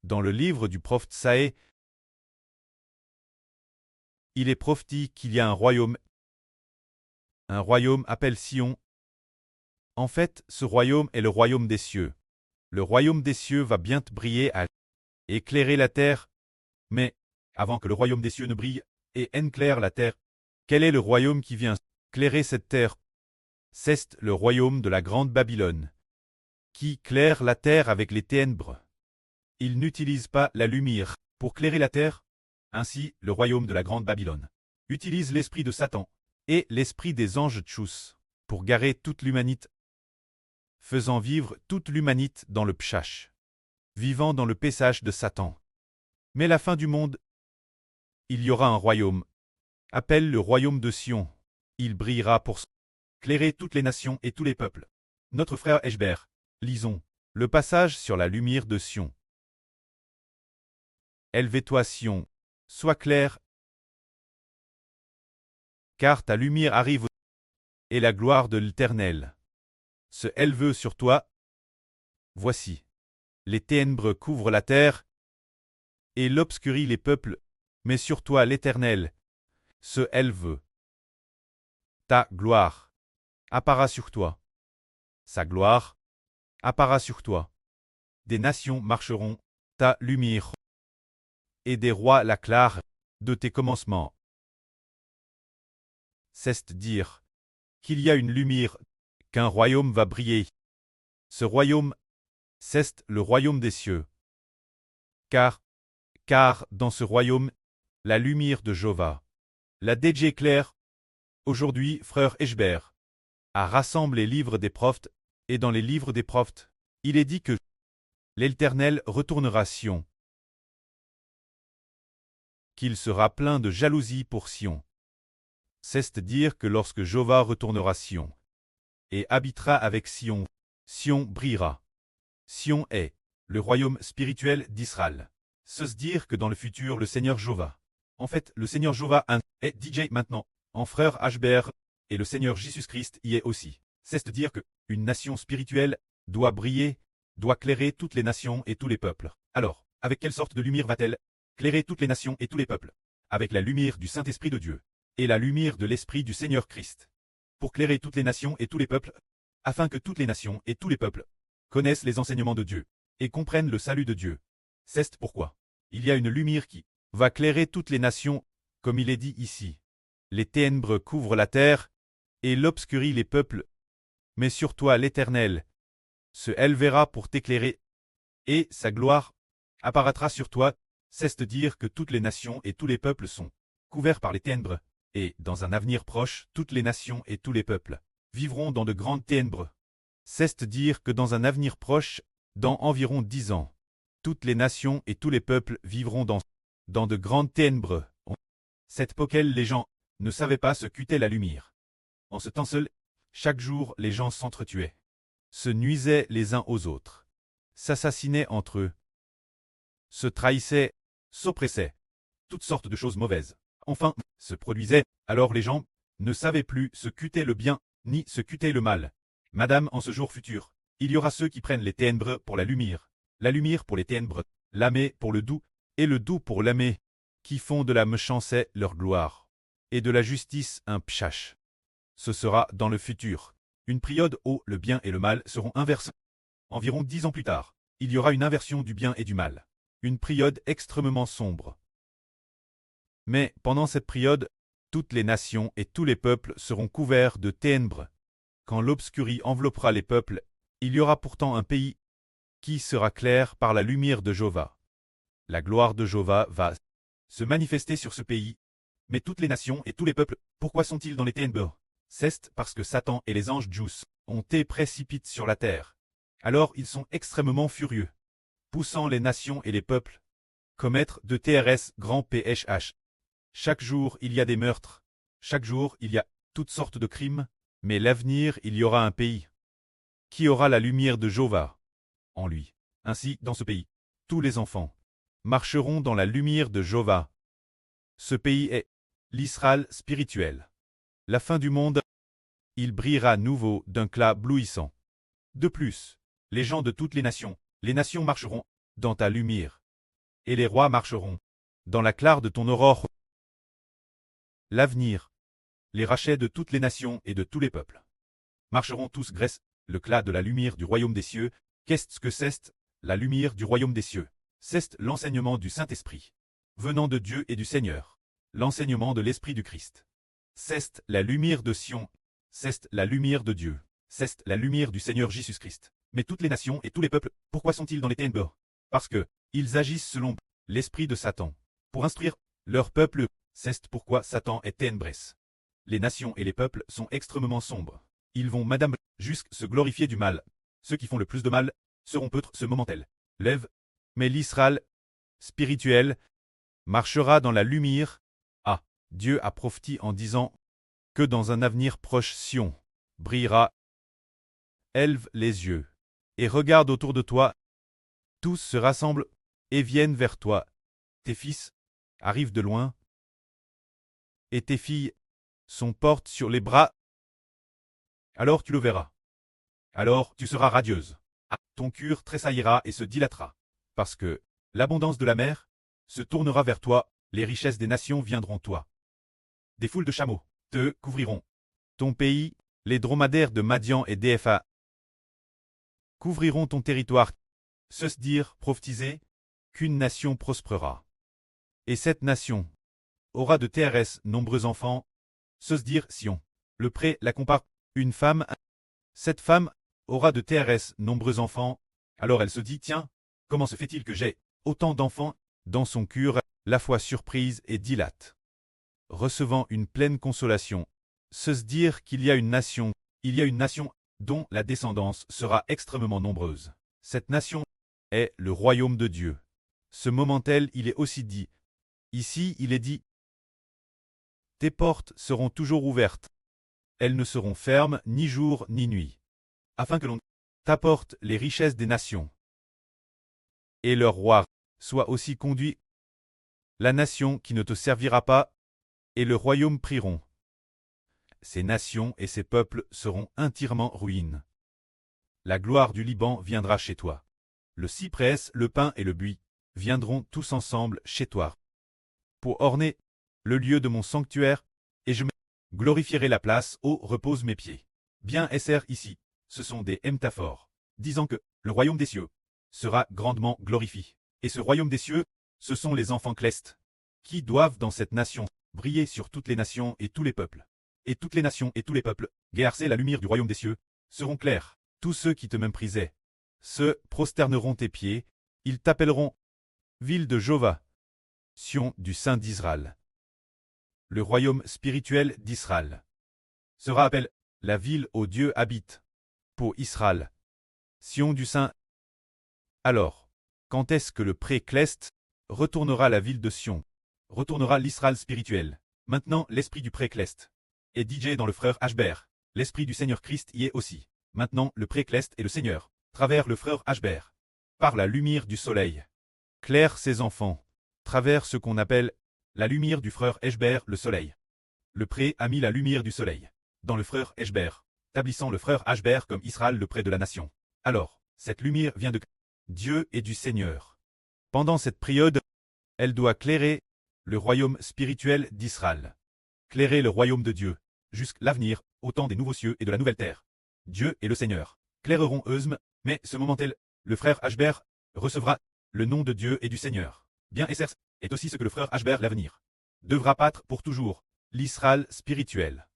Dans le livre du prophète Saë, il est prophétisé qu'il y a un royaume appelé Sion. En fait, ce royaume est le royaume des cieux. Le royaume des cieux va bientôt briller à éclairer la terre, mais avant que le royaume des cieux ne brille et éclaire la terre, quel est le royaume qui vient éclairer cette terre? C'est le royaume de la grande Babylone, qui claire la terre avec les ténèbres. Il n'utilise pas la lumière pour clairer la terre. Ainsi, le royaume de la grande Babylone utilise l'esprit de Satan et l'esprit des anges tchous pour garer toute l'humanité, faisant vivre toute l'humanité dans le pchash, vivant dans le paysage de Satan. Mais la fin du monde, il y aura un royaume, appelle le royaume de Sion. Il brillera pour éclairer toutes les nations et tous les peuples. Notre frère Eshber, lisons le passage sur la lumière de Sion. Élève-toi Sion, sois clair, car ta lumière arrive et la gloire de l'Éternel se élève sur toi. Voici, les ténèbres couvrent la terre et l'obscurent les peuples, mais sur toi l'Éternel se élève. Ta gloire apparaîtra sur toi. Sa gloire apparaîtra sur toi. Des nations marcheront ta lumière, et des rois l'acclarent de tes commencements. C'est dire qu'il y a une lumière, qu'un royaume va briller. Ce royaume, c'est le royaume des cieux. Car dans ce royaume, la lumière de Jéhovah, la DG claire, aujourd'hui, frère Eshber, a rassemblé les livres des prophètes, et dans les livres des prophètes, il est dit que l'Éternel retournera Sion, qu'il sera plein de jalousie pour Sion. C'est dire que lorsque Jéhovah retournera Sion, et habitera avec Sion, Sion brillera. Sion est le royaume spirituel d'Israël. C'est dire que dans le futur, le Seigneur Jéhovah, en fait, le Seigneur Jéhovah est DJ maintenant, en frère Eshber, et le Seigneur Jésus-Christ y est aussi. C'est dire que une nation spirituelle doit briller, doit clairer toutes les nations et tous les peuples. Alors, avec quelle sorte de lumière va-t-elle clairer toutes les nations et tous les peuples? Avec la lumière du Saint-Esprit de Dieu, et la lumière de l'Esprit du Seigneur Christ. Pour clairer toutes les nations et tous les peuples, afin que toutes les nations et tous les peuples connaissent les enseignements de Dieu, et comprennent le salut de Dieu. C'est pourquoi il y a une lumière qui va clairer toutes les nations, comme il est dit ici. Les ténèbres couvrent la terre, et l'obscurent les peuples, mais sur toi l'Éternel se élèvera pour t'éclairer, et sa gloire apparaîtra sur toi. C'est dire que toutes les nations et tous les peuples sont couverts par les ténèbres, et dans un avenir proche, toutes les nations et tous les peuples vivront dans de grandes ténèbres. C'est dire que dans un avenir proche, dans environ 10 ans, toutes les nations et tous les peuples vivront dans de grandes ténèbres. Cette auquel les gens ne savaient pas ce qu'était la lumière. En ce temps seul, chaque jour les gens s'entretuaient, se nuisaient les uns aux autres, s'assassinaient entre eux, se trahissaient, s'oppressaient, toutes sortes de choses mauvaises. Enfin, se produisaient, alors les gens ne savaient plus ce qu'était le bien, ni ce qu'était le mal. Madame, en ce jour futur, il y aura ceux qui prennent les ténèbres pour la lumière pour les ténèbres, l'amé pour le doux, et le doux pour l'amé, qui font de la méchanceté leur gloire, et de la justice un pchash. Ce sera dans le futur une période où le bien et le mal seront inversés. Environ 10 ans plus tard, il y aura une inversion du bien et du mal. Une période extrêmement sombre. Mais pendant cette période, toutes les nations et tous les peuples seront couverts de ténèbres. Quand l'obscurie enveloppera les peuples, il y aura pourtant un pays qui sera clair par la lumière de Jéhovah. La gloire de Jéhovah va se manifester sur ce pays. Mais toutes les nations et tous les peuples, pourquoi sont-ils dans les ténèbres? C'est parce que Satan et les anges Djous ont été précipités sur la terre. Alors ils sont extrêmement furieux, poussant les nations et les peuples commettre de TRS grand PHH. Chaque jour il y a des meurtres, chaque jour il y a toutes sortes de crimes, mais l'avenir il y aura un pays qui aura la lumière de Jéhovah en lui. Ainsi, dans ce pays, tous les enfants marcheront dans la lumière de Jéhovah. Ce pays est l'Israël spirituel. La fin du monde, il brillera nouveau d'un éclat bleuissant. De plus, les gens de toutes les nations marcheront dans ta lumière. et les rois marcheront dans la clarté de ton aurore. L'avenir, les rachets de toutes les nations et de tous les peuples. Marcheront tous Grèce, le clas de la lumière du royaume des cieux. Qu'est-ce que c'est, la lumière du royaume des cieux? C'est l'enseignement du Saint-Esprit, venant de Dieu et du Seigneur, l'enseignement de l'Esprit du Christ. C'est la lumière de Sion, c'est la lumière de Dieu, c'est la lumière du Seigneur Jésus-Christ. Mais toutes les nations et tous les peuples, pourquoi sont-ils dans les ténèbres? Parce que, ils agissent selon l'esprit de Satan, pour instruire leur peuple. C'est pourquoi Satan est ténébresse. Les nations et les peuples sont extrêmement sombres. Ils vont, madame, jusqu'à se glorifier du mal. Ceux qui font le plus de mal seront peut-être ce momentel. Lève. Mais l'Israël spirituel marchera dans la lumière. Ah, Dieu a prophétisé en disant que dans un avenir proche Sion brillera. Élève les yeux et regarde autour de toi. Tous se rassemblent et viennent vers toi. Tes fils arrivent de loin et tes filles sont portes sur les bras. Alors tu le verras. Alors tu seras radieuse. Ah, ton cœur tressaillira et se dilatera. Parce que l'abondance de la mer se tournera vers toi, les richesses des nations viendront toi. Des foules de chameaux te couvriront. Ton pays, les dromadaires de Madian et d'Epha couvriront ton territoire. Se dire, prophétiser, qu'une nation prospérera. Et cette nation aura de TRS nombreux enfants. Se dire, Sion. Le pré la compare. Une femme. Cette femme aura de TRS nombreux enfants. Alors elle se dit, tiens, comment se fait-il que j'ai autant d'enfants? Dans son cœur, la foi surprise et dilate. Recevant une pleine consolation. Se dire qu'il y a une nation, dont la descendance sera extrêmement nombreuse. Cette nation est le royaume de Dieu. Ce moment-tel, il est aussi dit. Ici, il est dit. Tes portes seront toujours ouvertes. Elles ne seront fermes ni jour ni nuit. Afin que l'on t'apporte les richesses des nations. Et leur roi soit aussi conduit. La nation qui ne te servira pas, et le royaume prieront. Ces nations et ces peuples seront entièrement ruines. La gloire du Liban viendra chez toi. Le cyprès, le pin et le buis viendront tous ensemble chez toi. Pour orner le lieu de mon sanctuaire, et je glorifierai la place où reposent mes pieds. Bien SR ici, ce sont des métaphores, disant que le royaume des cieux sera grandement glorifié. Et ce royaume des cieux, ce sont les enfants clestes, qui doivent dans cette nation briller sur toutes les nations et tous les peuples. Et toutes les nations et tous les peuples, guercer la lumière du royaume des cieux, seront clairs. Tous ceux qui te méprisaient se prosterneront tes pieds, ils t'appelleront ville de Jova, Sion du Saint d'Israël. Le royaume spirituel d'Israël sera appelé la ville où Dieu habite, pour Israël, Sion du Saint. Alors, quand est-ce que le pré-cleste retournera la ville de Sion, retournera l'Israël spirituel? Maintenant, l'esprit du pré-cleste est DJ dans le frère Ashbert. L'esprit du Seigneur Christ y est aussi. Maintenant, le pré-cleste et le Seigneur, travers le frère Ashbert, par la lumière du soleil, claire ses enfants, travers ce qu'on appelle la lumière du frère Ashbert, le soleil. Le pré a mis la lumière du soleil dans le frère Ashbert, établissant le frère Ashbert comme Israël le pré de la nation. Alors, cette lumière vient de Dieu et du Seigneur. Pendant cette période, elle doit clairer le royaume spirituel d'Israël. Clairer le royaume de Dieu, jusqu'à l'avenir, au temps des nouveaux cieux et de la nouvelle terre. Dieu et le Seigneur claireront eux-mêmes, mais ce moment-tel, le frère Ashbert recevra le nom de Dieu et du Seigneur. Bien SR est aussi ce que le frère Ashbert l'avenir devra battre pour toujours, l'Israël spirituel.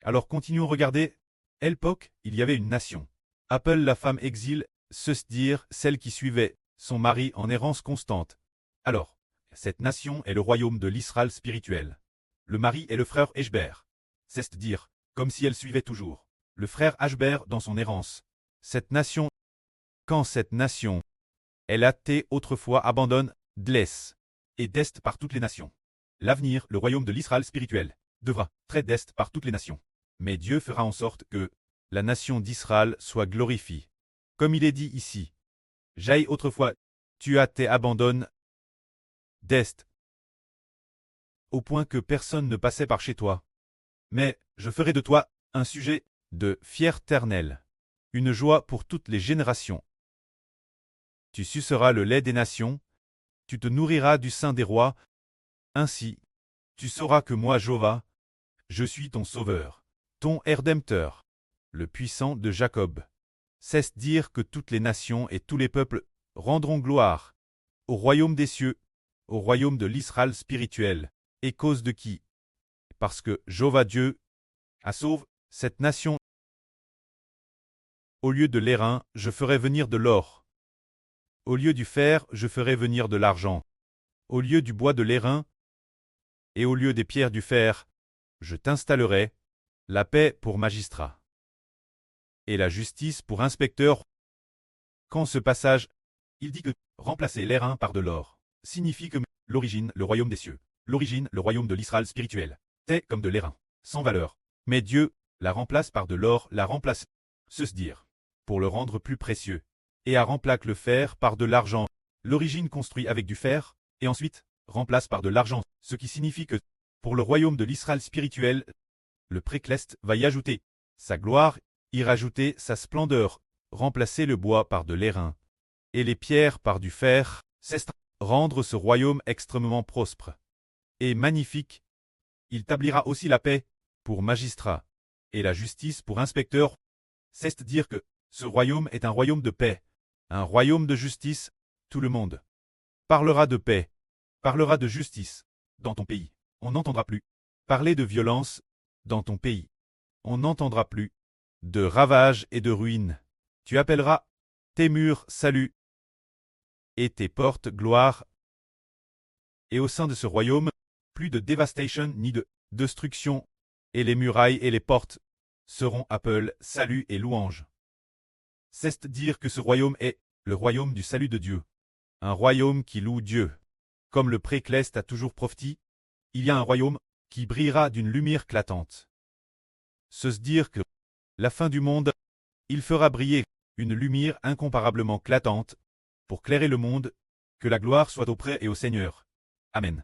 Alors continuons à regarder. À l'époque, il y avait une nation. Appelle la femme exil, se dire celle qui suivait son mari en errance constante. Alors, cette nation est le royaume de l'Israël spirituel. Le mari est le frère Ashbert. C'est-à-dire, comme si elle suivait toujours le frère Ashbert dans son errance. Cette nation, quand cette nation, elle a été autrefois abandonne, d'l'est et d'est par toutes les nations. L'avenir, le royaume de l'Israël spirituel, devra très d'est par toutes les nations. Mais Dieu fera en sorte que la nation d'Israël soit glorifiée. Comme il est dit ici, j'aille autrefois, tu as été abandonne d'est, au point que personne ne passait par chez toi. Mais je ferai de toi un sujet de fierté éternelle, une joie pour toutes les générations. Tu suceras le lait des nations, tu te nourriras du sein des rois. Ainsi, tu sauras que moi, Jova, je suis ton sauveur, ton Rédempteur, le puissant de Jacob. Cesse dire que toutes les nations et tous les peuples rendront gloire au royaume des cieux, au royaume de l'Israël spirituel. Et cause de qui? Parce que Jova Dieu a sauvé cette nation. Au lieu de l'airain, je ferai venir de l'or. Au lieu du fer, je ferai venir de l'argent. Au lieu du bois de l'airain, et au lieu des pierres du fer, je t'installerai la paix pour magistrat et la justice pour inspecteur. Quand ce passage, il dit que remplacer l'airain par de l'or signifie que l'origine, le royaume des cieux, l'origine, le royaume de l'Israël spirituel, est comme de l'airain, sans valeur. Mais Dieu la remplace par de l'or, la remplace, se dire, pour le rendre plus précieux, et a remplace le fer par de l'argent. L'origine construit avec du fer, et ensuite remplace par de l'argent, ce qui signifie que, pour le royaume de l'Israël spirituel, le précleste va y ajouter sa gloire, y rajouter sa splendeur, remplacer le bois par de l'airain, et les pierres par du fer, c'est rendre ce royaume extrêmement prospère et magnifique. Il établira aussi la paix pour magistrat, et la justice pour inspecteur. C'est dire que ce royaume est un royaume de paix, un royaume de justice. Tout le monde parlera de paix, parlera de justice. Dans ton pays, on n'entendra plus parler de violence. Dans ton pays, on n'entendra plus de ravages et de ruines. Tu appelleras tes murs salut et tes portes gloire. Et au sein de ce royaume, plus de dévastation ni de destruction, et les murailles et les portes seront appelées salut et louange. C'est dire que ce royaume est le royaume du salut de Dieu, un royaume qui loue Dieu. Comme le précleste a toujours prophétisé, il y a un royaume qui brillera d'une lumière éclatante. Se dire que la fin du monde, il fera briller une lumière incomparablement éclatante pour clairer le monde, que la gloire soit auprès et au Seigneur. Amen.